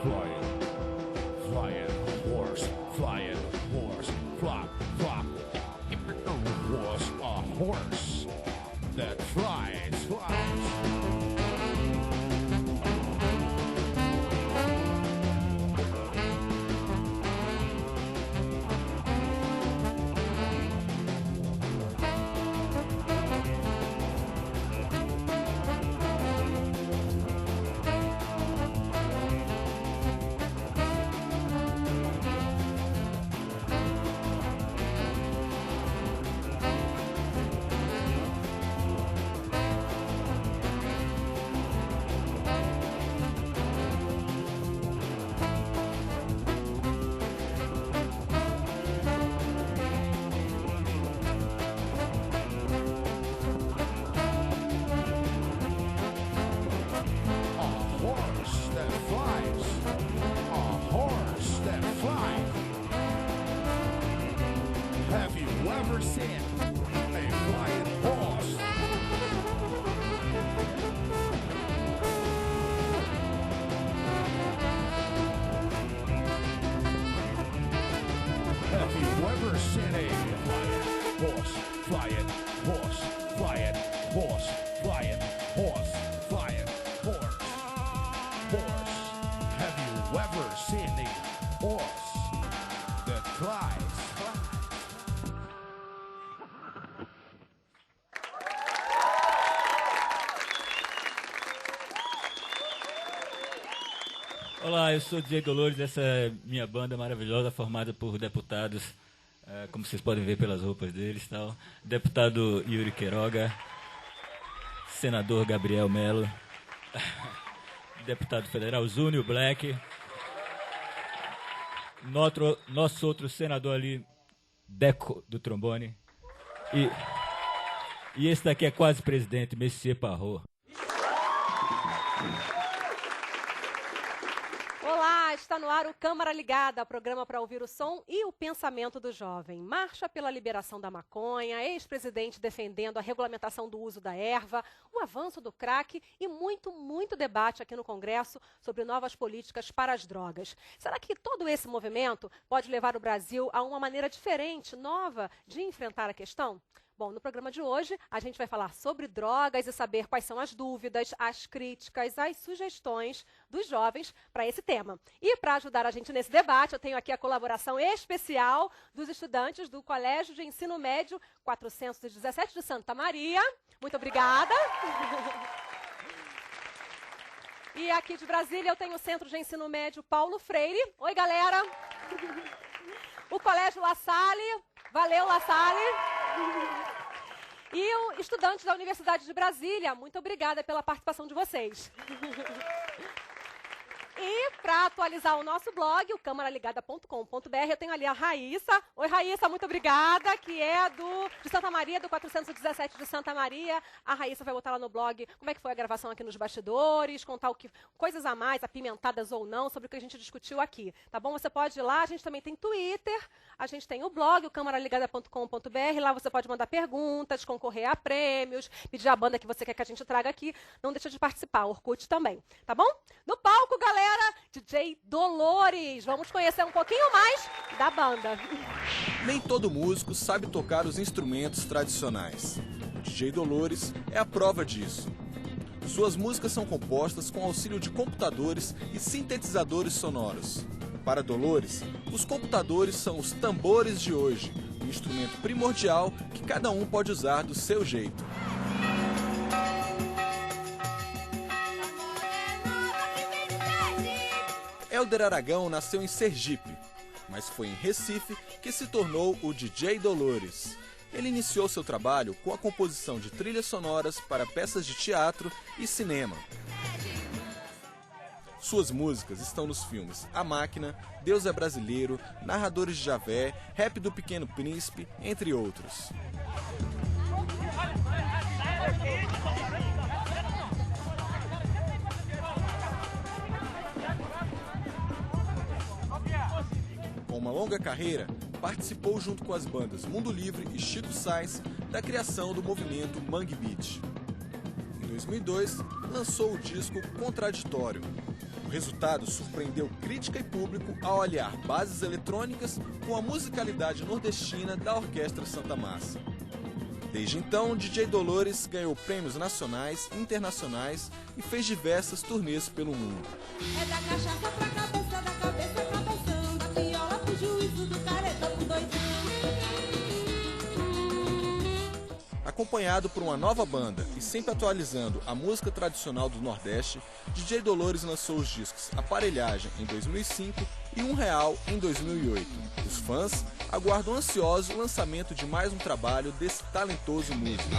flying horse, flop, flop. Was a horse that flies. Olá, eu sou o DJ Dolores, essa é minha banda maravilhosa, formada por deputados, como vocês podem ver pelas roupas deles, tal. Deputado Yuri Queiroga, senador Gabriel Melo, deputado federal Júnior Black, nosso outro senador ali, Deco do trombone, e esse daqui é quase presidente, Messier Parrot. Olá, está no ar o Câmara Ligada, programa para ouvir o som e o pensamento do jovem. Marcha pela liberação da maconha, ex-presidente defendendo a regulamentação do uso da erva, o avanço do crack e muito debate aqui no Congresso sobre novas políticas para as drogas. Será que todo esse movimento pode levar o Brasil a uma maneira diferente, nova, de enfrentar a questão? Bom, no programa de hoje, a gente vai falar sobre drogas e saber quais são as dúvidas, as críticas, as sugestões dos jovens para esse tema. E para ajudar a gente nesse debate, eu tenho aqui a colaboração especial dos estudantes do Colégio de Ensino Médio 417 de Santa Maria. Muito obrigada. E aqui de Brasília eu tenho o Centro de Ensino Médio Paulo Freire. Oi, galera. O Colégio La Salle. Valeu, La Salle. E o estudante da Universidade de Brasília, muito obrigada pela participação de vocês. E para atualizar o nosso blog, o camaraligada.com.br, eu tenho ali a Raíssa. Oi, Raíssa, muito obrigada, que é de Santa Maria, do 417 de Santa Maria. A Raíssa vai botar lá no blog como é que foi a gravação aqui nos bastidores, contar coisas a mais, apimentadas ou não, sobre o que a gente discutiu aqui, tá bom? Você pode ir lá, a gente também tem Twitter, a gente tem o blog, o camaraligada.com.br, lá você pode mandar perguntas, concorrer a prêmios, pedir a banda que você quer que a gente traga aqui, não deixa de participar, Orkut também, tá bom? No palco, galera, DJ Dolores. Vamos conhecer um pouquinho mais da banda. Nem todo músico sabe tocar os instrumentos tradicionais. O DJ Dolores é a prova disso. Suas músicas são compostas com auxílio de computadores e sintetizadores sonoros. Para Dolores, os computadores são os tambores de hoje, um instrumento primordial que cada um pode usar do seu jeito. Hélder Aragão nasceu em Sergipe, mas foi em Recife que se tornou o DJ Dolores. Ele iniciou seu trabalho com a composição de trilhas sonoras para peças de teatro e cinema. Suas músicas estão nos filmes A Máquina, Deus é Brasileiro, Narradores de Javé, Rap do Pequeno Príncipe, entre outros. Com uma longa carreira, participou junto com as bandas Mundo Livre e Chico Sainz da criação do movimento Mangue Beat. Em 2002, lançou o disco Contraditório. O resultado surpreendeu crítica e público ao aliar bases eletrônicas com a musicalidade nordestina da Orquestra Santa Massa. Desde então, DJ Dolores ganhou prêmios nacionais e internacionais e fez diversas turnês pelo mundo. É da cachaça pra cabeça, da cabeça cabeção, da piola pro juízo, do careta pro doidão. Acompanhado por uma nova banda e sempre atualizando a música tradicional do Nordeste, DJ Dolores lançou os discos Aparelhagem em 2005 e Um Real em 2008. Os fãs aguardam ansiosos o lançamento de mais um trabalho desse talentoso músico.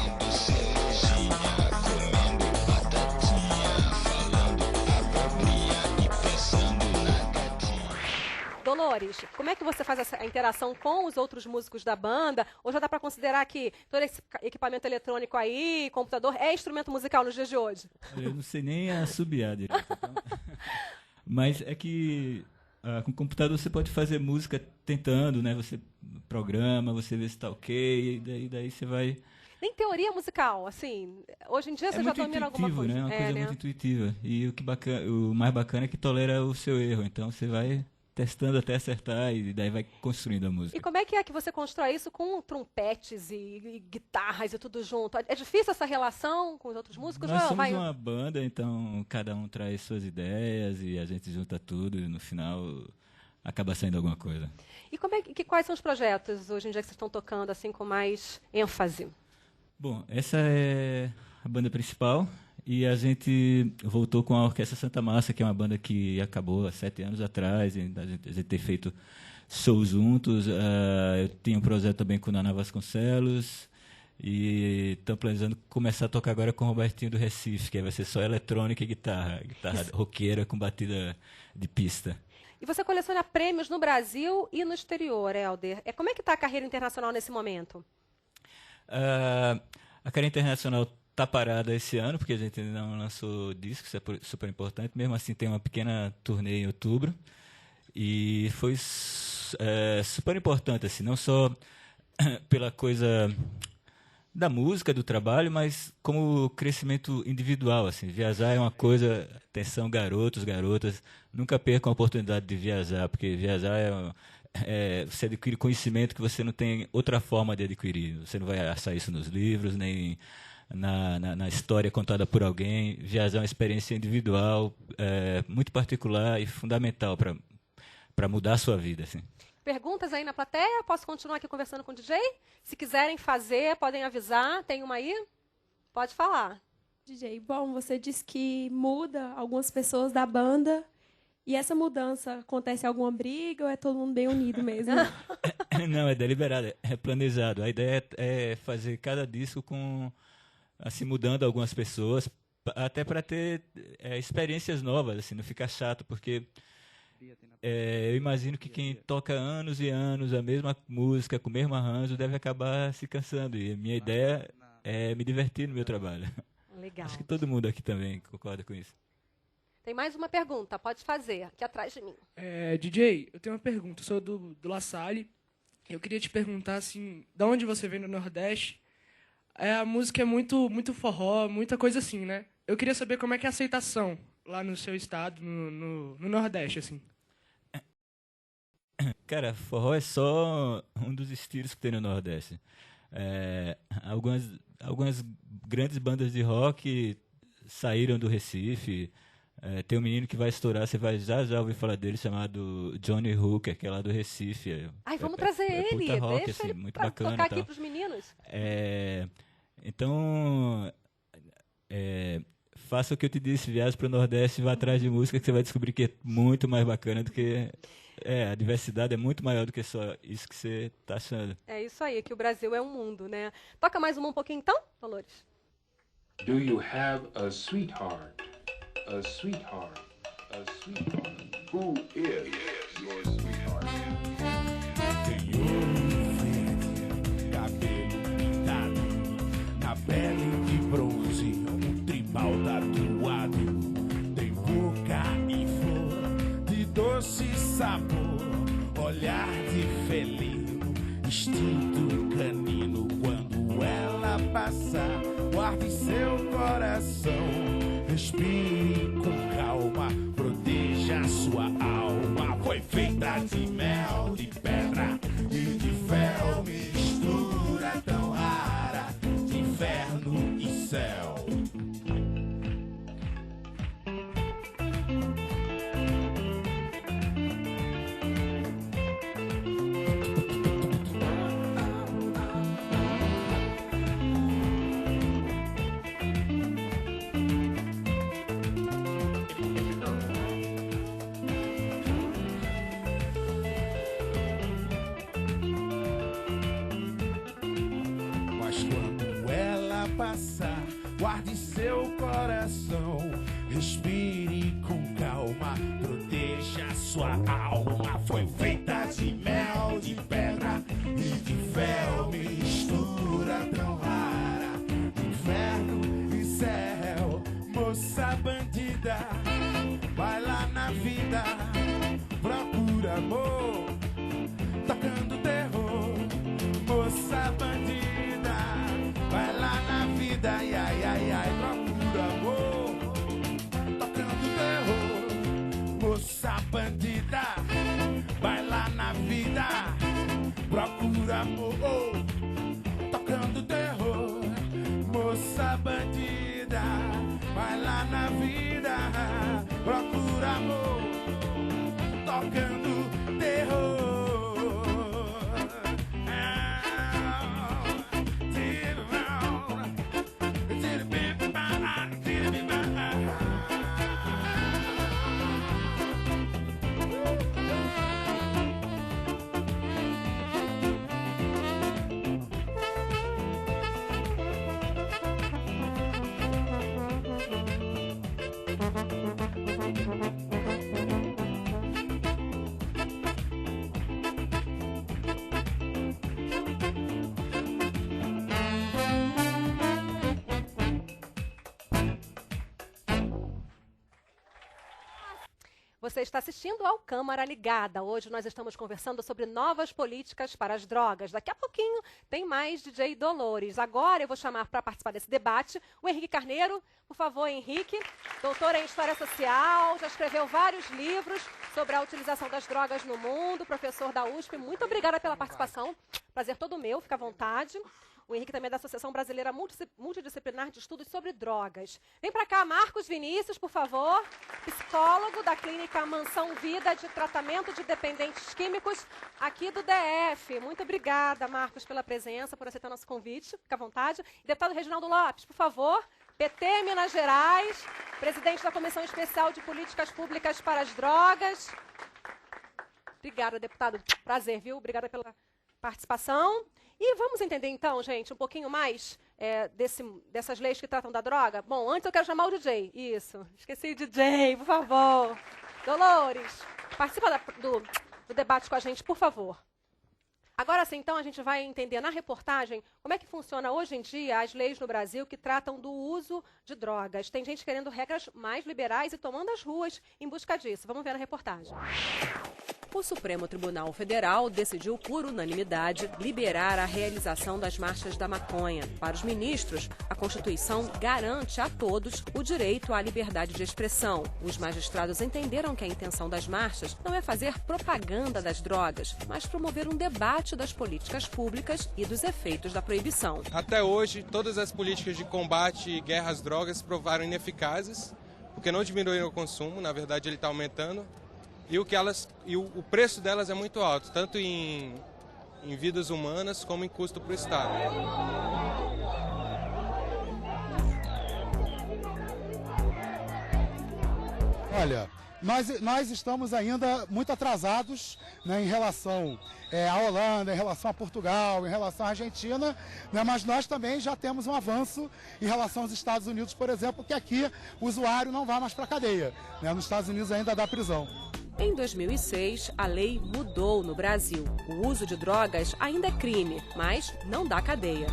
Dolores, como é que você faz essa interação com os outros músicos da banda? Ou já dá para considerar que todo esse equipamento eletrônico aí, computador, é instrumento musical nos dias de hoje? Eu não sei nem assobiar direito. Então. Mas é que com o computador você pode fazer música tentando, né? Você programa, você vê se está ok, e daí você vai... Nem teoria musical, assim. Hoje em dia você já domina alguma coisa. Né? É uma coisa muito intuitiva. E o mais bacana é que tolera o seu erro. Então você vai testando até acertar e daí vai construindo a música. E como é que você constrói isso com trompetes e guitarras e tudo junto? É difícil essa relação com os outros músicos? Nós somos uma banda, então cada um traz suas ideias e a gente junta tudo e no final acaba saindo alguma coisa. E quais são os projetos hoje em dia que vocês estão tocando assim com mais ênfase? Bom, essa é a banda principal. E a gente voltou com a Orquestra Santa Massa, que é uma banda que acabou há 7 anos atrás. E a gente tem feito shows juntos. Eu tinha um projeto também com o Naná Vasconcelos. E estamos planejando começar a tocar agora com o Robertinho do Recife, que aí vai ser só eletrônica e guitarra roqueira com batida de pista. E você coleciona prêmios no Brasil e no exterior, Helder. Como é que está a carreira internacional nesse momento? A carreira internacional está parada esse ano, porque a gente ainda não lançou disco, isso é super importante. Mesmo assim, tem uma pequena turnê em outubro. E foi super importante, assim, não só pela coisa da música, do trabalho, mas como crescimento individual. Assim. Viajar é uma coisa... Atenção, garotos, garotas, nunca percam a oportunidade de viajar, porque viajar você adquire conhecimento que você não tem outra forma de adquirir. Você não vai achar isso nos livros, nem... Na história contada por alguém. Viajar é uma experiência individual, muito particular e fundamental para mudar a sua vida. Assim. Perguntas aí na plateia? Posso continuar aqui conversando com o DJ? Se quiserem fazer, podem avisar. Tem uma aí? Pode falar. DJ, bom, você disse que muda algumas pessoas da banda. E essa mudança acontece alguma briga ou é todo mundo bem unido mesmo? Não, é deliberado, é planejado. A ideia é fazer cada disco com... assim, mudando algumas pessoas, até para ter experiências novas, assim, não ficar chato, porque eu imagino que quem toca anos e anos a mesma música, com o mesmo arranjo, deve acabar se cansando, e a minha ideia é me divertir no meu trabalho. Legal. Acho que todo mundo aqui também concorda com isso. Tem mais uma pergunta, pode fazer, aqui atrás de mim. DJ, eu tenho uma pergunta, eu sou do La Salle, eu queria te perguntar, assim, de onde você vem no Nordeste? A música é muito forró, muita coisa assim, né? Eu queria saber como é que é a aceitação lá no seu estado, no Nordeste, assim. Cara, forró é só um dos estilos que tem no Nordeste. Algumas grandes bandas de rock saíram do Recife. Tem um menino que vai estourar, você vai já ouvir falar dele, chamado Johnny Hooker, que é lá do Recife. Ai, vamos trazer ele, rock, deixa assim, ele muito bacana, tocar aqui pros meninos. Então, faça o que eu te disse, viaje para o Nordeste e vá atrás de música, que você vai descobrir que é muito mais bacana do que... a diversidade é muito maior do que só isso que você está achando. É isso aí, que o Brasil é um mundo, né? Toca mais um pouquinho então, Dolores. Do you have a sweetheart? A sweetheart? A sweetheart? Who is your sweetheart? Cabelo pintado, na pele de bronze, um tribal tatuado. Tem boca e flor de doce sabor, olhar de felino, instinto canino. Quando ela passar, guarde seu coração, respire com calma, proteja sua alma foi feita de mel, de pedra e de fel, mistura tão rara de inferno e céu. Passar, guarde seu coração, respire com calma, proteja sua alma. Foi feita de mel, de pedra e de fel, mistura tão rara, inferno e céu. Moça bandida, vai lá na vida, procura amor, tocando terror. Moça bandida, vai lá na vida, ai, ai, ai, ai, procura amor, tocando terror. Moça bandida, vai lá na vida, procura amor, tocando terror. Moça bandida, vai lá na vida, procura amor, tocando terror. Você está assistindo ao Câmara Ligada. Hoje nós estamos conversando sobre novas políticas para as drogas. Daqui a pouquinho tem mais DJ Dolores. Agora eu vou chamar para participar desse debate o Henrique Carneiro. Por favor, Henrique, doutor em História Social, já escreveu vários livros sobre a utilização das drogas no mundo, professor da USP. Muito obrigada pela participação. Prazer todo meu, fica à vontade. O Henrique também é da Associação Brasileira Multidisciplinar de Estudos sobre Drogas. Vem para cá, Marcos Vinícius, por favor, psicólogo da Clínica Mansão Vida de Tratamento de Dependentes Químicos aqui do DF. Muito obrigada, Marcos, pela presença, por aceitar nosso convite. Fica à vontade. E deputado Reginaldo Lopes, por favor, PT Minas Gerais, presidente da Comissão Especial de Políticas Públicas para as Drogas. Obrigada, deputado. Prazer, viu? Obrigada pela participação. E vamos entender, então, gente, um pouquinho mais dessas leis que tratam da droga? Bom, antes eu quero chamar o DJ. Isso, esqueci o DJ, por favor. Dolores, participa do debate com a gente, por favor. Agora sim, então, a gente vai entender na reportagem como é que funciona hoje em dia as leis no Brasil que tratam do uso de drogas. Tem gente querendo regras mais liberais e tomando as ruas em busca disso. Vamos ver na reportagem. O Supremo Tribunal Federal decidiu por unanimidade liberar a realização das marchas da maconha. Para os ministros, a Constituição garante a todos o direito à liberdade de expressão. Os magistrados entenderam que a intenção das marchas não é fazer propaganda das drogas, mas promover um debate das políticas públicas e dos efeitos da proibição. Até hoje, todas as políticas de combate e guerra às drogas provaram ineficazes, porque não diminuíram o consumo, na verdade ele está aumentando. E o preço delas é muito alto, tanto em vidas humanas como em custo para o Estado. Olha, nós estamos ainda muito atrasados, né, em relação à Holanda, em relação a Portugal, em relação à Argentina, né, mas nós também já temos um avanço em relação aos Estados Unidos, por exemplo, que aqui o usuário não vai mais para a cadeia, né, nos Estados Unidos ainda dá prisão. Em 2006, a lei mudou no Brasil. O uso de drogas ainda é crime, mas não dá cadeia.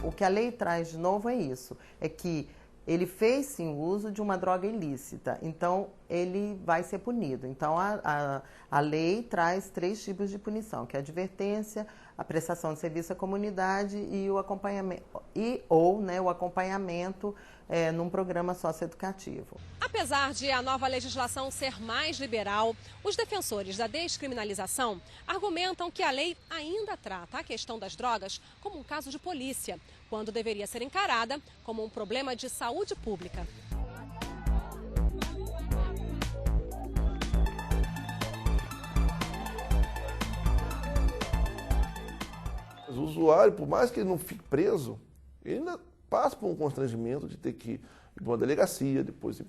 O que a lei traz de novo é isso, é que ele fez sim uso de uma droga ilícita, então ele vai ser punido. Então a lei traz 3 tipos de punição, que é a advertência, a prestação de serviço à comunidade e o acompanhamento, o acompanhamento num programa socioeducativo. Apesar de a nova legislação ser mais liberal, os defensores da descriminalização argumentam que a lei ainda trata a questão das drogas como um caso de polícia, quando deveria ser encarada como um problema de saúde pública. O usuário, por mais que ele não fique preso, ele ainda passa por um constrangimento de ter que ir para uma delegacia, depois ir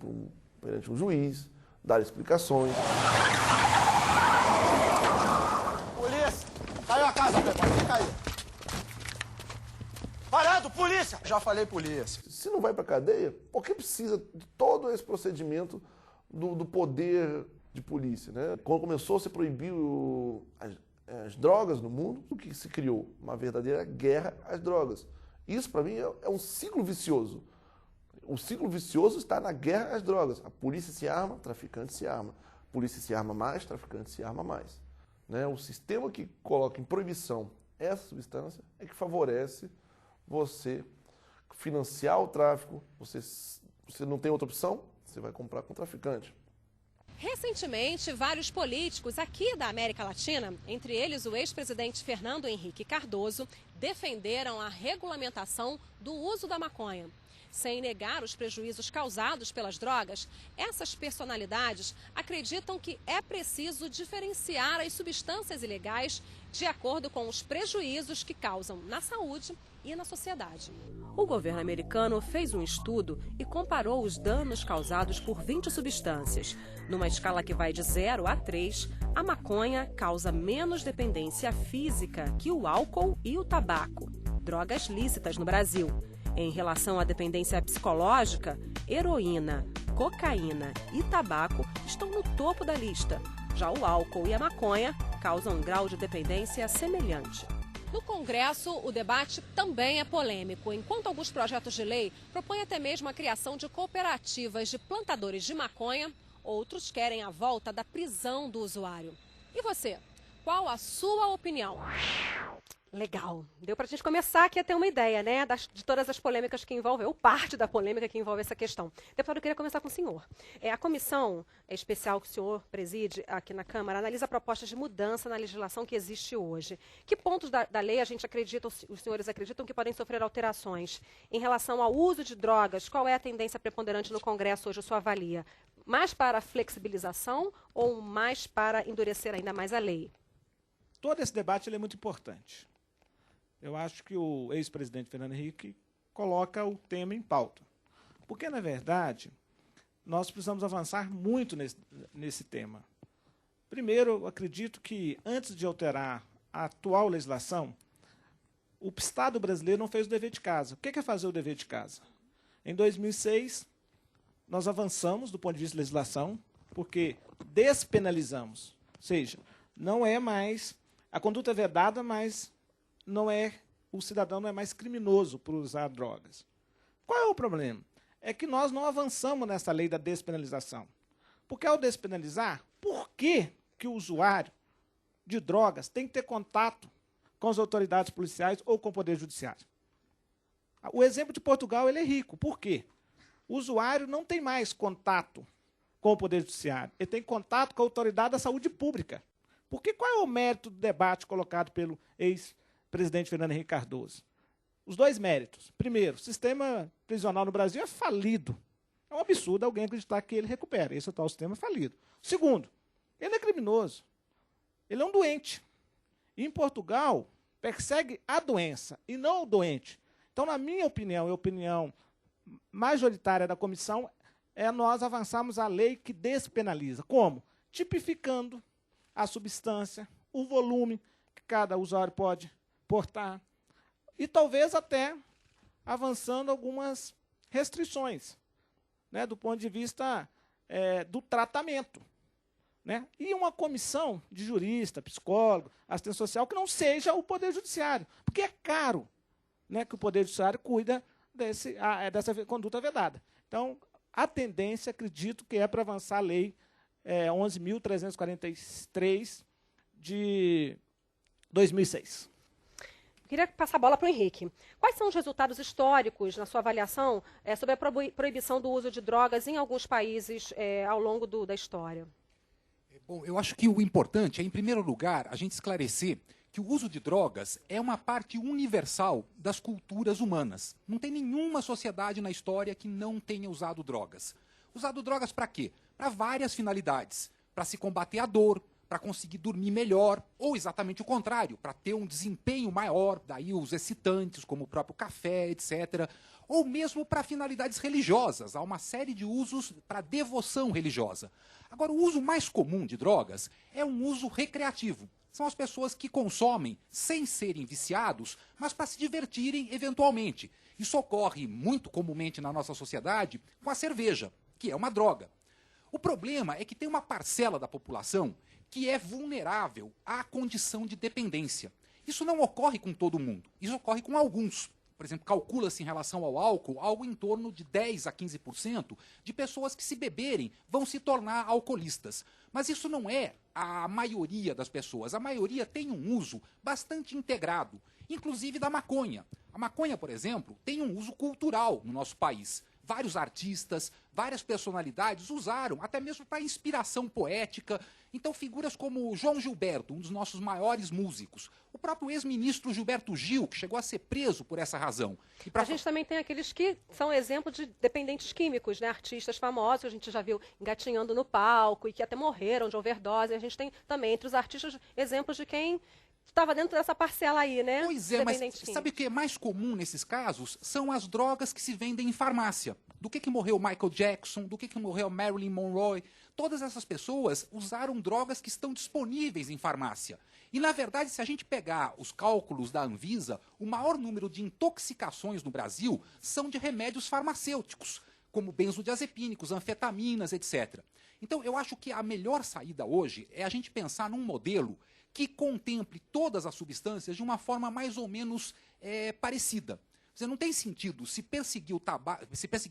perante um juiz, dar explicações. Polícia! Caiu a casa, Pepe, caiu. Parado, polícia! Já falei polícia. Se não vai para a cadeia, por que precisa de todo esse procedimento do poder de polícia, né? Quando começou a se proibir as drogas no mundo, o que se criou? Uma verdadeira guerra às drogas. Isso, para mim, é um ciclo vicioso. O ciclo vicioso está na guerra às drogas. A polícia se arma, traficante se arma. A polícia se arma mais, traficante se arma mais. Né? O sistema que coloca em proibição essa substância é que favorece você financiar o tráfico. Você não tem outra opção, você vai comprar com o traficante. Recentemente, vários políticos aqui da América Latina, entre eles o ex-presidente Fernando Henrique Cardoso, defenderam a regulamentação do uso da maconha. Sem negar os prejuízos causados pelas drogas, essas personalidades acreditam que é preciso diferenciar as substâncias ilegais de acordo com os prejuízos que causam na saúde e na sociedade. O governo americano fez um estudo e comparou os danos causados por 20 substâncias. Numa escala que vai de 0 a 3, a maconha causa menos dependência física que o álcool e o tabaco, drogas lícitas no Brasil. Em relação à dependência psicológica, heroína, cocaína e tabaco estão no topo da lista. Já o álcool e a maconha causam um grau de dependência semelhante. No Congresso, o debate também é polêmico. Enquanto alguns projetos de lei propõem até mesmo a criação de cooperativas de plantadores de maconha, outros querem a volta da prisão do usuário. E você? Qual a sua opinião? Legal. Deu para a gente começar aqui a ter uma ideia, né, de todas as polêmicas que envolvem, ou parte da polêmica que envolve essa questão. Deputado, eu queria começar com o senhor. A comissão especial que o senhor preside aqui na Câmara analisa propostas de mudança na legislação que existe hoje. Que pontos da lei a gente acredita, os senhores acreditam que podem sofrer alterações? Em relação ao uso de drogas, qual é a tendência preponderante no Congresso hoje, o senhor avalia? Mais para a flexibilização ou mais para endurecer ainda mais a lei? Todo esse debate ele é muito importante. Eu acho que o ex-presidente Fernando Henrique coloca o tema em pauta. Porque, na verdade, nós precisamos avançar muito nesse tema. Primeiro, eu acredito que, antes de alterar a atual legislação, o Estado brasileiro não fez o dever de casa. O que é fazer o dever de casa? Em 2006, nós avançamos do ponto de vista de legislação, porque despenalizamos. Ou seja, não é mais... A conduta é vedada, mas... o cidadão não é mais criminoso por usar drogas. Qual é o problema? É que nós não avançamos nessa lei da despenalização. Porque ao despenalizar, por que o usuário de drogas tem que ter contato com as autoridades policiais ou com o Poder Judiciário? O exemplo de Portugal ele é rico. Por quê? O usuário não tem mais contato com o Poder Judiciário. Ele tem contato com a autoridade da saúde pública. Porque qual é o mérito do debate colocado pelo ex-presidente Fernando Henrique Cardoso? Os dois méritos. Primeiro, o sistema prisional no Brasil é falido. É um absurdo alguém acreditar que ele recupera. Esse atual sistema é falido. Segundo, ele é criminoso. Ele é um doente. E em Portugal, persegue a doença e não o doente. Então, na minha opinião, e a opinião majoritária da comissão, é nós avançarmos a lei que despenaliza. Como? Tipificando a substância, o volume que cada usuário pode portar e talvez até avançando algumas restrições, né, do ponto de vista do tratamento. Né? E uma comissão de jurista, psicólogo, assistente social que não seja o Poder Judiciário, porque é caro, né, que o Poder Judiciário cuida dessa conduta vedada. Então, a tendência, acredito, que é para avançar a lei 11.343 de 2006. Queria passar a bola para o Henrique. Quais são os resultados históricos, na sua avaliação, sobre a proibição do uso de drogas em alguns países ao longo da história? Bom, eu acho que o importante é, em primeiro lugar, a gente esclarecer que o uso de drogas é uma parte universal das culturas humanas. Não tem nenhuma sociedade na história que não tenha usado drogas. Usado drogas para quê? Para várias finalidades. Para se combater a dor, para conseguir dormir melhor, ou exatamente o contrário, para ter um desempenho maior, daí os excitantes, como o próprio café, etc., ou mesmo para finalidades religiosas. Há uma série de usos para devoção religiosa. Agora, o uso mais comum de drogas é um uso recreativo. São as pessoas que consomem sem serem viciados, mas para se divertirem eventualmente. Isso ocorre muito comumente na nossa sociedade com a cerveja, que é uma droga. O problema é que tem uma parcela da população que é vulnerável à condição de dependência. Isso não ocorre com todo mundo, isso ocorre com alguns. Por exemplo, calcula-se em relação ao álcool algo em torno de 10% a 15% de pessoas que, se beberem, vão se tornar alcoolistas. Mas isso não é a maioria das pessoas. A maioria tem um uso bastante integrado, inclusive da maconha. A maconha, por exemplo, tem um uso cultural no nosso país. Vários artistas, várias personalidades usaram, até mesmo para inspiração poética. Então, figuras como João Gilberto, um dos nossos maiores músicos, o próprio ex-ministro Gilberto Gil, que chegou a ser preso por essa razão. A gente também tem aqueles que são exemplo de dependentes químicos, né? Artistas famosos, a gente já viu engatinhando no palco e que até morreram de overdose. A gente tem também, entre os artistas, exemplos de quem estava dentro dessa parcela aí, né? Pois é, mas sabe o que é mais comum nesses casos? São as drogas que se vendem em farmácia. Do que morreu Michael Jackson, do que morreu Marilyn Monroe. Todas essas pessoas usaram drogas que estão disponíveis em farmácia. E, na verdade, se a gente pegar os cálculos da Anvisa, o maior número de intoxicações no Brasil são de remédios farmacêuticos, como benzodiazepínicos, anfetaminas, etc. Então, eu acho que a melhor saída hoje é a gente pensar num modelo que contemple todas as substâncias de uma forma mais ou menos parecida. Não tem sentido se perseguir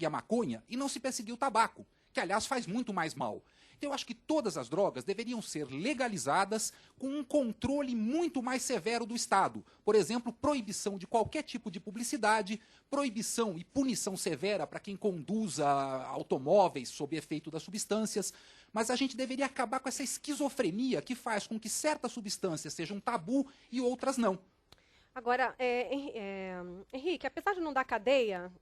a maconha e não se perseguir o tabaco, que, aliás, faz muito mais mal. Então, eu acho que todas as drogas deveriam ser legalizadas com um controle muito mais severo do Estado. Por exemplo, proibição de qualquer tipo de publicidade, proibição e punição severa para quem conduza automóveis sob efeito das substâncias. Mas a gente deveria acabar com essa esquizofrenia que faz com que certas substâncias sejam tabu e outras não. Agora, Henrique, apesar de não dar cadeia,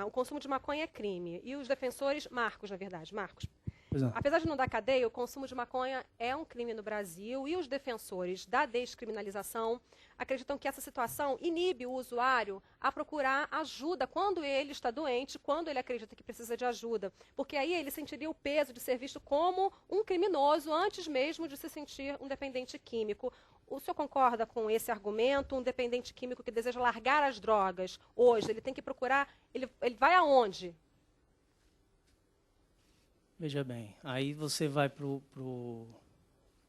o consumo de maconha é crime. E os defensores, Marcos, apesar de não dar cadeia, o consumo de maconha é um crime no Brasil. E os defensores da descriminalização acreditam que essa situação inibe o usuário a procurar ajuda quando ele está doente, quando ele acredita que precisa de ajuda. Porque aí ele sentiria o peso de ser visto como um criminoso antes mesmo de se sentir um dependente químico. O senhor concorda com esse argumento? Um dependente químico que deseja largar as drogas hoje, ele tem que procurar, ele vai aonde? Veja bem, aí você vai para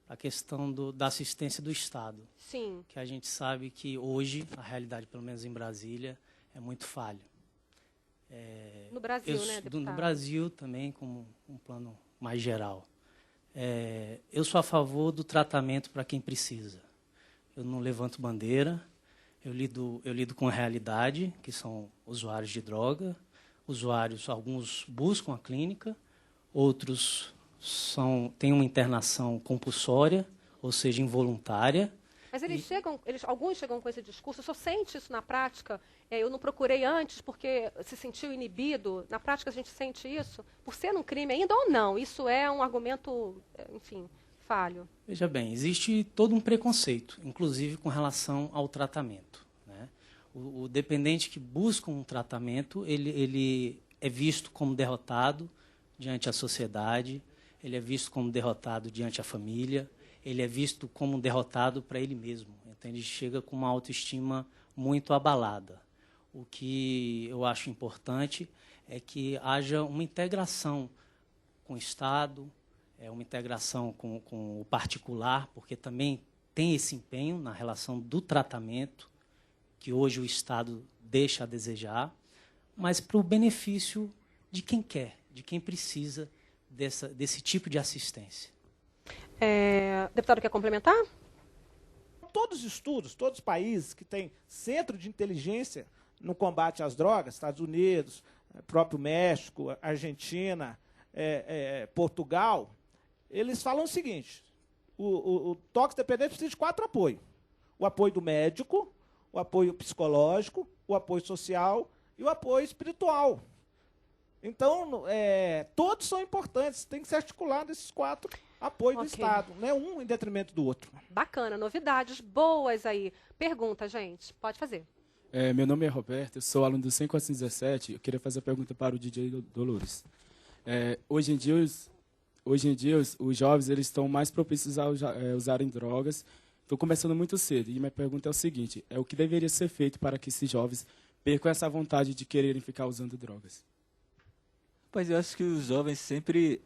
a questão da assistência do Estado. Sim. Que a gente sabe que hoje, a realidade, pelo menos em Brasília, é muito falha. No Brasil, né, deputado? No Brasil também, como um plano mais geral. Eu sou a favor do tratamento para quem precisa. Eu não levanto bandeira, eu lido com a realidade, que são usuários de droga. Alguns buscam a clínica, outros têm uma internação compulsória, ou seja, involuntária. Mas alguns chegam com esse discurso, o senhor sente isso na prática? Eu não procurei antes porque se sentiu inibido. Na prática a gente sente isso? Por ser um crime ainda ou não? Isso é um argumento, enfim, falho. Veja bem, existe todo um preconceito, inclusive com relação ao tratamento, né? O dependente que busca um tratamento, ele é visto como derrotado diante da sociedade, ele é visto como derrotado diante da família, ele é visto como derrotado para ele mesmo. Então, ele chega com uma autoestima muito abalada. O que eu acho importante é que haja uma integração com o Estado, uma integração com o particular, porque também tem esse empenho na relação do tratamento, que hoje o Estado deixa a desejar, mas para o benefício de quem quer, de quem precisa desse tipo de assistência. Deputado, quer complementar? todos os estudos, todos os países que têm centro de inteligência no combate às drogas, Estados Unidos, próprio México, Argentina, Portugal, eles falam o seguinte: o toxicodependente precisa de 4 apoios. O apoio do médico, o apoio psicológico, o apoio social e o apoio espiritual. Então, todos são importantes, tem que ser articulado esses 4 apoios do Estado, né? Um em detrimento do outro. Bacana, novidades boas aí. Pergunta, gente, pode fazer. Meu nome é Roberto, eu sou aluno do 5417. Eu queria fazer a pergunta para o DJ Dolores. Hoje em dia, os jovens eles estão mais propícios a usarem drogas. Estão começando muito cedo. E minha pergunta é o seguinte: o que deveria ser feito para que esses jovens percam essa vontade de quererem ficar usando drogas? Pois eu acho que os jovens sempre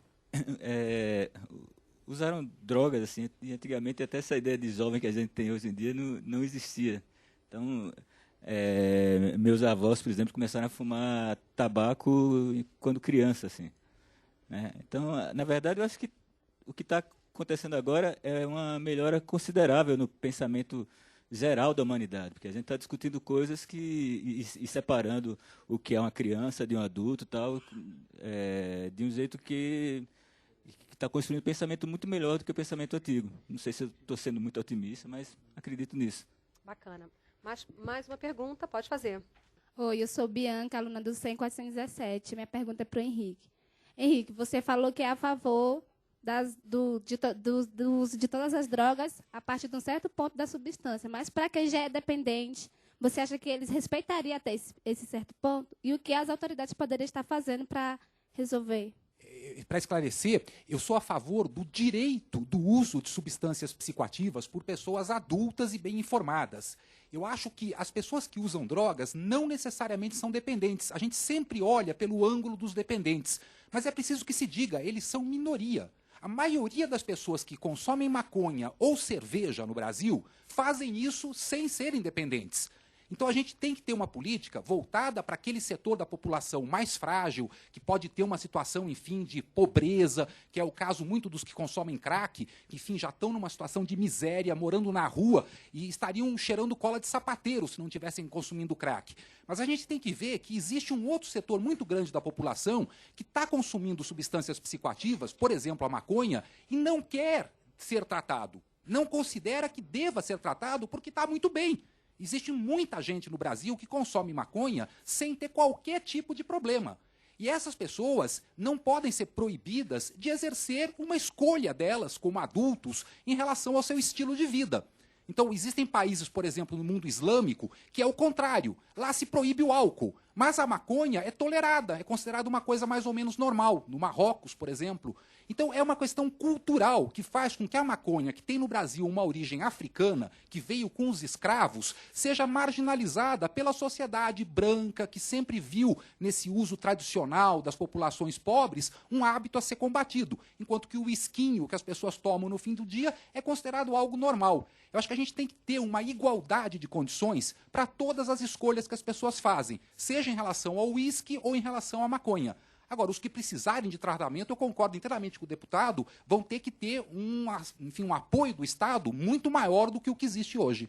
usaram drogas, assim, e antigamente até essa ideia de jovem que a gente tem hoje em dia não existia. Então, meus avós, por exemplo, começaram a fumar tabaco quando criança, assim, né? Então, na verdade, eu acho que o que está acontecendo agora é uma melhora considerável no pensamento geral da humanidade, porque a gente está discutindo coisas e separando o que é uma criança de um adulto, tal, de um jeito que está construindo um pensamento muito melhor do que o pensamento antigo. Não sei se eu estou sendo muito otimista, mas acredito nisso. Bacana. Mais uma pergunta, pode fazer. Oi, eu sou Bianca, aluna do 100-417. Minha pergunta é para o Henrique. Henrique, você falou que é a favor do uso de todas as drogas a partir de um certo ponto da substância, mas para quem já é dependente, você acha que eles respeitariam até esse certo ponto? E o que as autoridades poderiam estar fazendo para resolver? Para esclarecer, eu sou a favor do direito do uso de substâncias psicoativas por pessoas adultas e bem informadas. Eu acho que as pessoas que usam drogas não necessariamente são dependentes. A gente sempre olha pelo ângulo dos dependentes. Mas é preciso que se diga, eles são minoria. A maioria das pessoas que consomem maconha ou cerveja no Brasil fazem isso sem serem dependentes. Então a gente tem que ter uma política voltada para aquele setor da população mais frágil, que pode ter uma situação, enfim, de pobreza, que é o caso muito dos que consomem crack, que, enfim, já estão numa situação de miséria, morando na rua e estariam cheirando cola de sapateiro se não estivessem consumindo crack. Mas a gente tem que ver que existe um outro setor muito grande da população que está consumindo substâncias psicoativas, por exemplo, a maconha, e não quer ser tratado. Não considera que deva ser tratado porque está muito bem. Existe muita gente no Brasil que consome maconha sem ter qualquer tipo de problema. E essas pessoas não podem ser proibidas de exercer uma escolha delas como adultos em relação ao seu estilo de vida. Então, existem países, por exemplo, no mundo islâmico, que é o contrário. Lá se proíbe o álcool, mas a maconha é tolerada, é considerada uma coisa mais ou menos normal. No Marrocos, por exemplo. Então, é uma questão cultural que faz com que a maconha, que tem no Brasil uma origem africana, que veio com os escravos, seja marginalizada pela sociedade branca, que sempre viu nesse uso tradicional das populações pobres um hábito a ser combatido, enquanto que o esquinho que as pessoas tomam no fim do dia é considerado algo normal. Eu acho que a gente tem que ter uma igualdade de condições para todas as escolhas que as pessoas fazem, seja em relação ao uísque ou em relação à maconha. Agora, os que precisarem de tratamento, eu concordo inteiramente com o deputado, vão ter que ter um apoio do Estado muito maior do que o que existe hoje.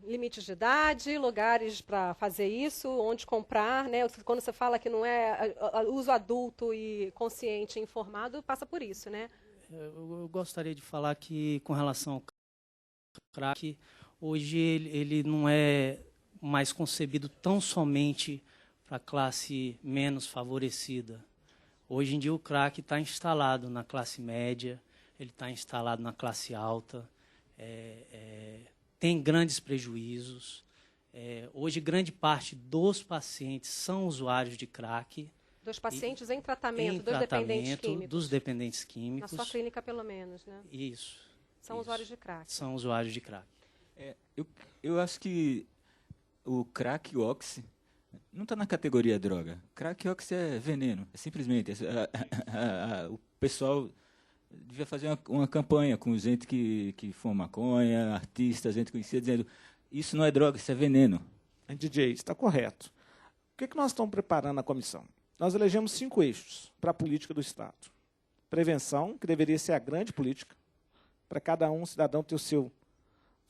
Limites de idade, lugares para fazer isso, onde comprar, né? Quando você fala que não é uso adulto e consciente e informado, passa por isso, né? Eu gostaria de falar que, com relação ao crack, hoje ele não é mais concebido tão somente para a classe menos favorecida. Hoje em dia o crack está instalado na classe média, ele está instalado na classe alta, tem grandes prejuízos. Hoje grande parte dos pacientes são usuários de crack. Dos pacientes em tratamento, dos dependentes químicos. Dos dependentes químicos. Na sua clínica, pelo menos, né? Isso. São usuários de crack. São usuários de crack. Eu acho que o crack e o oxi não está na categoria droga. Crack e oxi é veneno, simplesmente. O pessoal devia fazer uma campanha com gente que fuma maconha, artistas, gente conhecida, dizendo isso não é droga, isso é veneno. DJ, está correto. O que nós estamos preparando na comissão? Nós elegemos 5 eixos para a política do Estado. Prevenção, que deveria ser a grande política, para cada cidadão ter o seu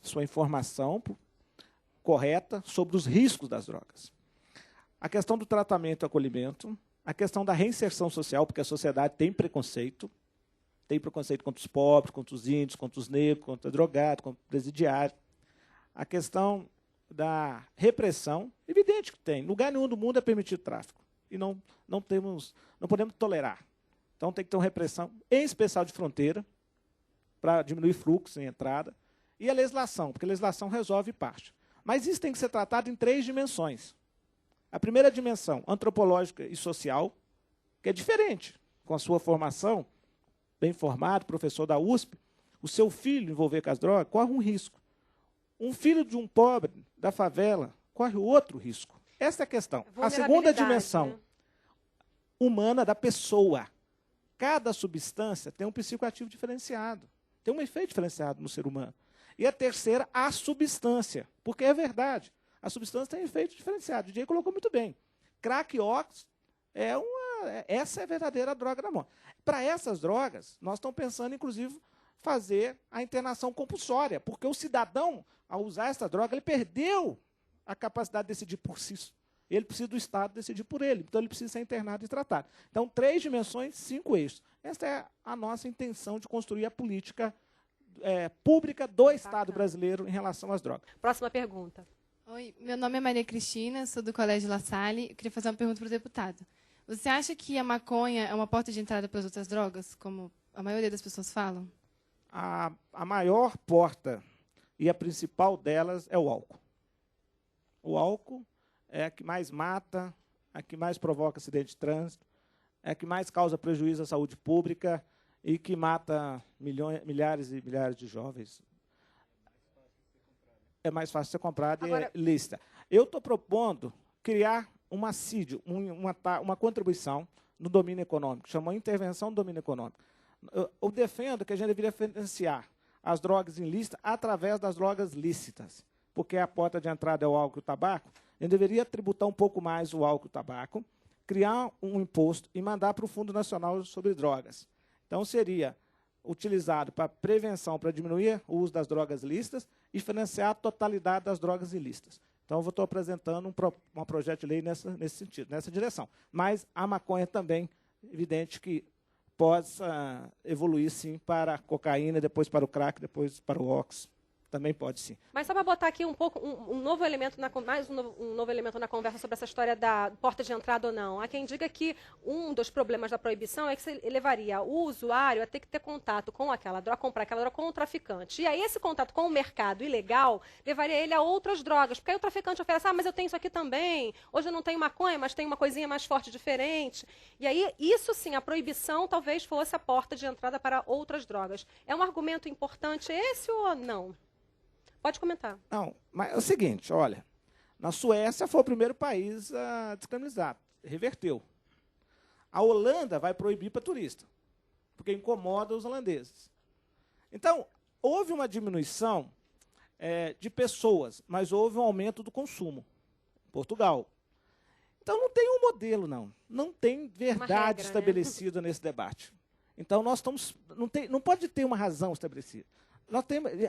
sua informação correta sobre os riscos das drogas. A questão do tratamento e acolhimento, a questão da reinserção social, porque a sociedade tem preconceito contra os pobres, contra os índios, contra os negros, contra drogados, contra o presidiário. A questão da repressão, evidente que tem. Lugar nenhum do mundo é permitido tráfico. E não podemos tolerar. Então tem que ter uma repressão, em especial de fronteira, para diminuir fluxo em entrada. E a legislação, porque a legislação resolve parte. Mas isso tem que ser tratado em 3 dimensões. A primeira dimensão, antropológica e social, que é diferente. Com a sua formação, bem formado, professor da USP, o seu filho envolver com as drogas, corre um risco. Um filho de um pobre da favela corre outro risco. Essa é a questão. A segunda dimensão, né? Humana da pessoa. Cada substância tem um psicoativo diferenciado, tem um efeito diferenciado no ser humano. E a terceira, a substância, porque é verdade, a substância tem efeito diferenciado. O DJ colocou muito bem. Crack e ox essa é a verdadeira droga da morte. Para essas drogas, nós estamos pensando, inclusive, fazer a internação compulsória, porque o cidadão, ao usar essa droga, ele perdeu a capacidade de decidir por si. Ele precisa do Estado decidir por ele. Então, ele precisa ser internado e tratado. Então, 3 dimensões, 5 eixos. Essa é a nossa intenção de construir a política pública do Estado brasileiro em relação às drogas. Próxima pergunta. Oi, meu nome é Maria Cristina, sou do Colégio La Salle. Eu queria fazer uma pergunta para o deputado. Você acha que a maconha é uma porta de entrada para as outras drogas, como a maioria das pessoas falam? A maior porta e a principal delas é o álcool. O álcool é a que mais mata, a que mais provoca acidente de trânsito, é a que mais causa prejuízo à saúde pública e que mata milhares e milhares de jovens. É mais fácil ser comprado e é lícita. Eu estou propondo criar uma CID, uma contribuição no domínio econômico, chamou intervenção no domínio econômico. Eu defendo que a gente deveria financiar as drogas ilícitas através das drogas lícitas, porque a porta de entrada é o álcool e o tabaco. A gente deveria tributar um pouco mais o álcool e o tabaco, criar um imposto e mandar para o Fundo Nacional sobre Drogas. Então, seria utilizado para prevenção, para diminuir o uso das drogas lícitas e financiar a totalidade das drogas ilícitas. Então, eu estou apresentando um projeto de lei nesse sentido, nessa direção. Mas a maconha também, evidente que possa evoluir, sim, para a cocaína, depois para o crack, depois para o ox. Também pode, sim. Mas só para botar aqui um pouco um novo elemento, um novo elemento na conversa sobre essa história da porta de entrada ou não. Há quem diga que um dos problemas da proibição é que você levaria o usuário a ter que ter contato com aquela droga, comprar aquela droga com o traficante. E aí esse contato com o mercado ilegal levaria ele a outras drogas. Porque aí o traficante oferece, mas eu tenho isso aqui também. Hoje eu não tenho maconha, mas tenho uma coisinha mais forte, diferente. E aí, isso sim, a proibição talvez fosse a porta de entrada para outras drogas. É um argumento importante esse ou não? Pode comentar. Não, mas é o seguinte, olha, na Suécia foi o primeiro país a descriminalizar, reverteu. A Holanda vai proibir para turista, porque incomoda os holandeses. Então, houve uma diminuição de pessoas, mas houve um aumento do consumo. Portugal. Então, não tem um modelo, não. Não tem verdade estabelecida nesse debate. Então, nós estamos, não pode ter uma razão estabelecida.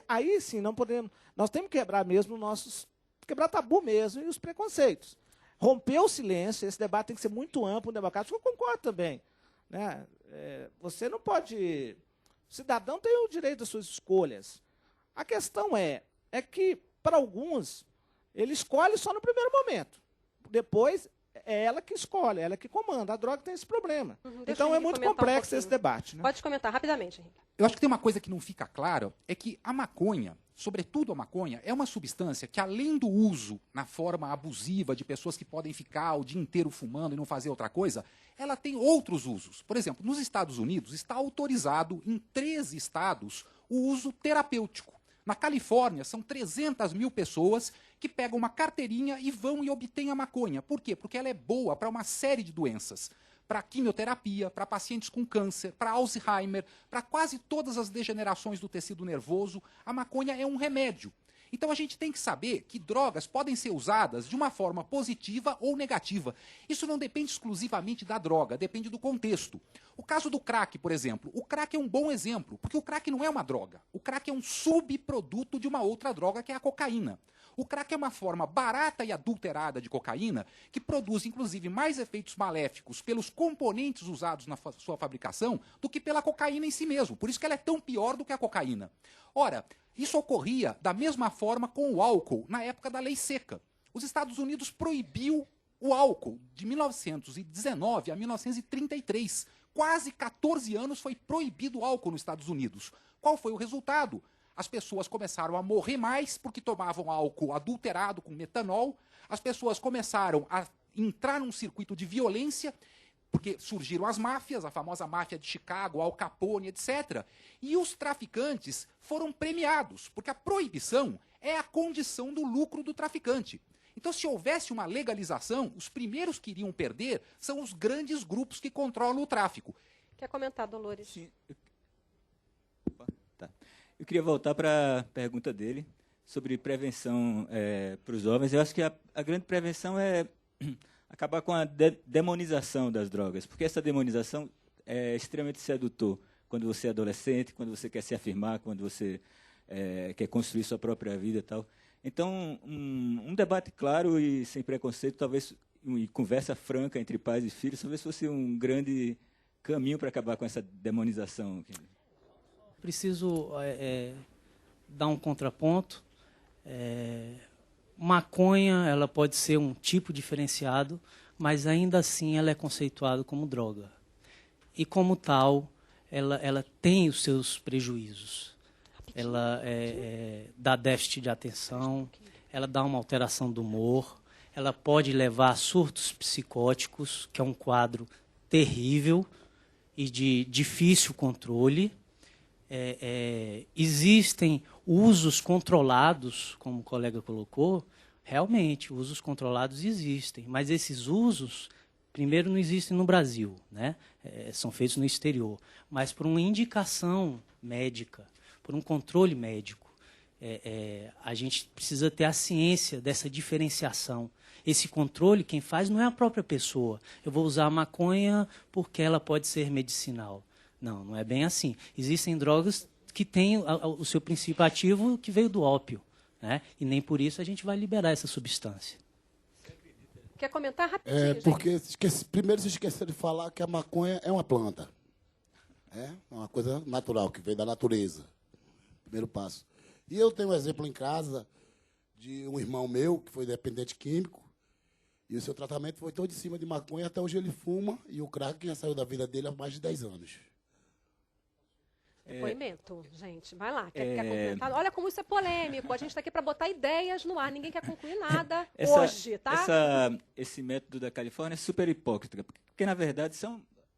Aí sim, nós temos que quebrar mesmo quebrar tabu mesmo e os preconceitos. Romper o silêncio, esse debate tem que ser muito amplo, democrático, eu concordo também. Né? Você não pode... O cidadão tem o direito às suas escolhas. A questão é que, para alguns, ele escolhe só no primeiro momento. Depois, é ela que escolhe, ela que comanda. A droga tem esse problema. Então, é muito complexo esse debate. Né? Pode comentar rapidamente, Henrique. Eu acho que tem uma coisa que não fica clara, é que a maconha, sobretudo a maconha, é uma substância que, além do uso na forma abusiva de pessoas que podem ficar o dia inteiro fumando e não fazer outra coisa, ela tem outros usos. Por exemplo, nos Estados Unidos está autorizado em 13 estados o uso terapêutico. Na Califórnia, são 300 mil pessoas que pegam uma carteirinha e vão e obtêm a maconha. Por quê? Porque ela é boa para uma série de doenças. Para quimioterapia, para pacientes com câncer, para Alzheimer, para quase todas as degenerações do tecido nervoso, a maconha é um remédio. Então a gente tem que saber que drogas podem ser usadas de uma forma positiva ou negativa. Isso não depende exclusivamente da droga, depende do contexto. O caso do crack, por exemplo. O crack é um bom exemplo, porque o crack não é uma droga. O crack é um subproduto de uma outra droga, que é a cocaína. O crack é uma forma barata e adulterada de cocaína que produz, inclusive, mais efeitos maléficos pelos componentes usados na sua fabricação do que pela cocaína em si mesmo. Por isso que ela é tão pior do que a cocaína. Ora, isso ocorria da mesma forma com o álcool na época da lei seca. Os Estados Unidos proibiu o álcool de 1919 a 1933. Quase 14 anos foi proibido o álcool nos Estados Unidos. Qual foi o resultado? As pessoas começaram a morrer mais porque tomavam álcool adulterado com metanol. As pessoas começaram a entrar num circuito de violência, porque surgiram as máfias, a famosa máfia de Chicago, Al Capone, etc. E os traficantes foram premiados, porque a proibição é a condição do lucro do traficante. Então, se houvesse uma legalização, os primeiros que iriam perder são os grandes grupos que controlam o tráfico. Quer comentar, Dolores? Sim. Eu queria voltar para a pergunta dele sobre prevenção para os jovens. Eu acho que a grande prevenção é acabar com a demonização das drogas, porque essa demonização é extremamente sedutor quando você é adolescente, quando você quer se afirmar, quando você quer construir sua própria vida e tal. Então, um debate claro e sem preconceito, talvez, e conversa franca entre pais e filhos, talvez fosse um grande caminho para acabar com essa demonização. Preciso dar um contraponto. Maconha, ela pode ser um tipo diferenciado, mas ainda assim ela é conceituada como droga. E como tal, ela tem os seus prejuízos. Ela dá déficit de atenção, ela dá uma alteração do humor, ela pode levar a surtos psicóticos, que é um quadro terrível e de difícil controle. Existem usos controlados, como o colega colocou, realmente, usos controlados existem, mas esses usos, primeiro, não existem no Brasil, né? São feitos no exterior, mas por uma indicação médica, por um controle médico. A gente precisa ter a ciência dessa diferenciação. Esse controle, quem faz não é a própria pessoa. Eu vou usar a maconha porque ela pode ser medicinal. Não, não é bem assim. Existem drogas que têm o seu princípio ativo que veio do ópio, né? E nem por isso a gente vai liberar essa substância. Quer comentar rapidinho, porque primeiro se esqueceram de falar que a maconha é uma planta. É uma coisa natural, que veio da natureza. Primeiro passo. E eu tenho um exemplo em casa de um irmão meu que foi dependente químico e o seu tratamento foi todo em cima de maconha. Até hoje ele fuma e o crack já saiu da vida dele há mais de 10 anos. Depoimento, gente. Vai lá. Quer complementar? Olha como isso é polêmico. A gente está aqui para botar ideias no ar. Ninguém quer concluir nada hoje, tá? Esse método da Califórnia é super hipócrita, porque, na verdade,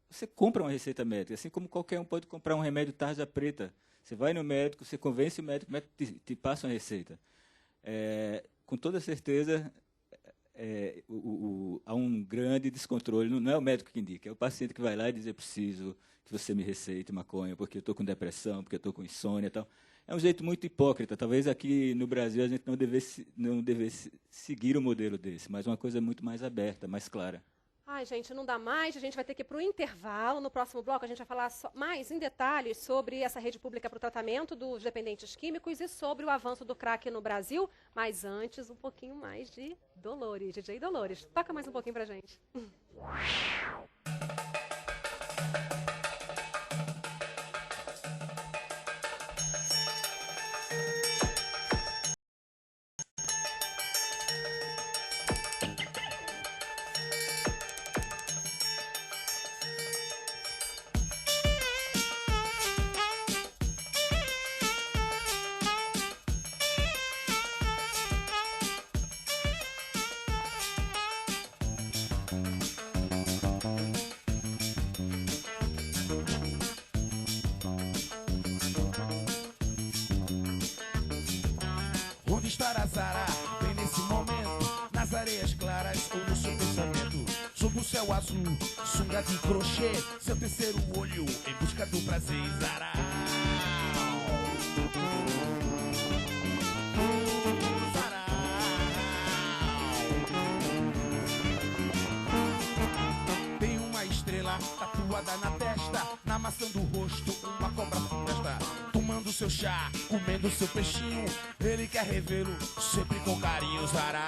você compra uma receita médica, assim como qualquer um pode comprar um remédio tarja preta. Você vai no médico, você convence o médico te passa uma receita. Com toda certeza, há um grande descontrole. Não é o médico que indica, é o paciente que vai lá e diz: eu preciso que você me receite maconha, porque eu estou com depressão, porque eu estou com insônia e tal. É um jeito muito hipócrita. Talvez aqui no Brasil a gente não devesse seguir o modelo desse, mas uma coisa muito mais aberta, mais clara. Ai, gente, não dá mais. A gente vai ter que ir para o intervalo. No próximo bloco, a gente vai falar mais em detalhes sobre essa rede pública para o tratamento dos dependentes químicos e sobre o avanço do crack no Brasil. Mas antes, um pouquinho mais de Dolores, DJ Dolores. Toca mais um pouquinho para a gente. Onde estará Zara? Bem nesse momento, nas areias claras ou no seu pensamento. Sob o céu azul, sunga de crochê, seu terceiro olho em busca do prazer, Zara. seu chá, comendo seu peixinho. Ele quer revê-lo sempre com carinho, Zarau.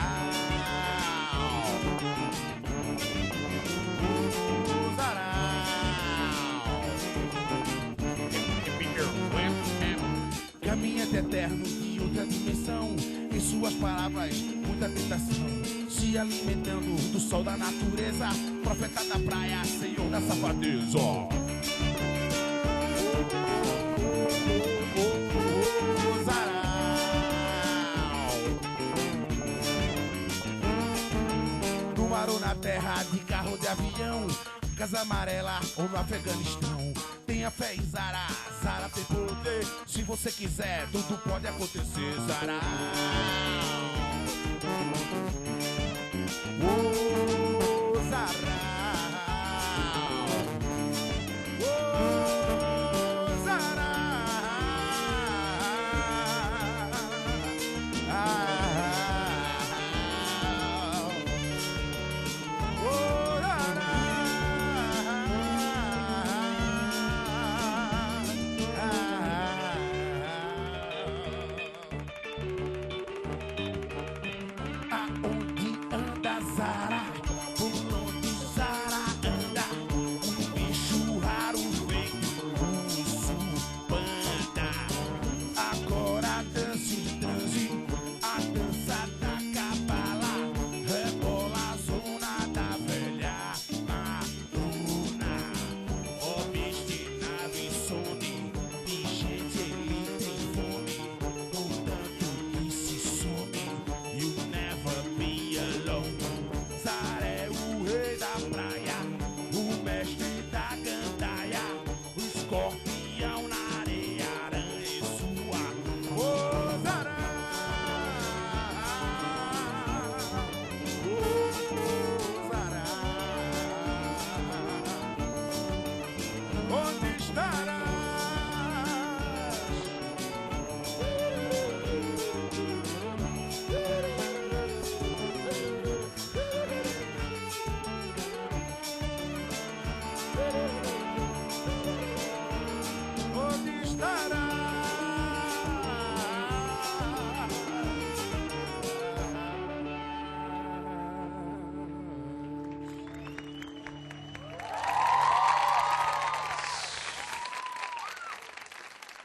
Caminha eterno em outra dimensão. Em suas palavras, muita tentação. Se alimentando do sol da natureza. Profeta da praia, senhor da safadeza. No mar ou na terra, de carro, de avião, casa amarela ou no Afeganistão. Tenha fé em Zara, Zara tem poder. Se você quiser, tudo pode acontecer, Zara.